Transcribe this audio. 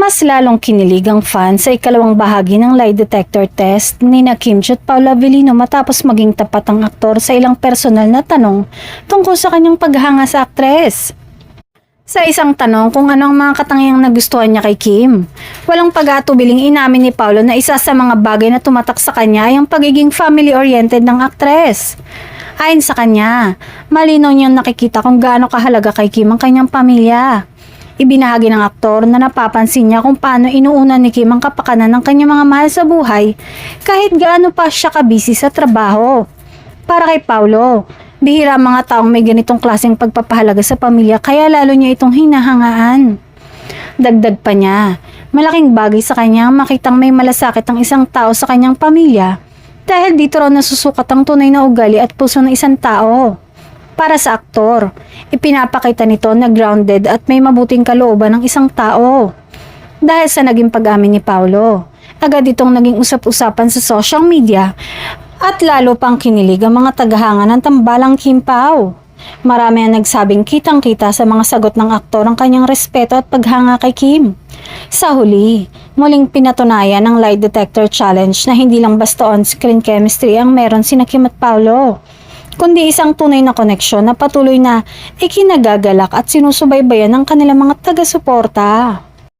Mas lalong kinilig ang fan sa ikalawang bahagi ng lie detector test ni Kim Chiu at Paolo Avellino matapos maging tapat ang aktor sa ilang personal na tanong tungkol sa kanyang paghanga sa aktres. Sa isang tanong kung ano ang mga katangiang nagustuhan niya kay Kim, walang pag-aatubiling inamin ni Paolo na isa sa mga bagay na tumatak sa kanya ay ang pagiging family-oriented ng aktres. Ayon sa kanya, malinaw niyang nakikita kung gaano kahalaga kay Kim ang kanyang pamilya. Ibinahagi ng aktor na napapansin niya kung paano inuuna ni Kim ang kapakanan ng kanyang mga mahal sa buhay kahit gaano pa siya kabisi sa trabaho. Para kay Paolo, bihira ang mga taong may ganitong klaseng pagpapahalaga sa pamilya kaya lalo niya itong hinahangaan. Dagdag pa niya, malaking bagay sa kanya ang makitang may malasakit ang isang tao sa kanyang pamilya dahil dito raw nasusukat ang tunay na ugali at puso ng isang tao. Para sa aktor, ipinapakita nito na grounded at may mabuting kalooban ng isang tao. Dahil sa naging pag-amin ni Paolo, agad itong naging usap-usapan sa social media at lalo pang kinilig ang mga tagahanga ng tambalang Kim Pao. Marami ang nagsabing kitang-kita sa mga sagot ng aktor ang kanyang respeto at paghanga kay Kim. Sa huli, muling pinatunayan ng lie detector challenge na hindi lang basta on-screen chemistry ang meron sina Kim at Paolo, kundi isang tunay na koneksyon na patuloy na ikinagagalak at sinusubaybayan ng kanilang mga taga-suporta.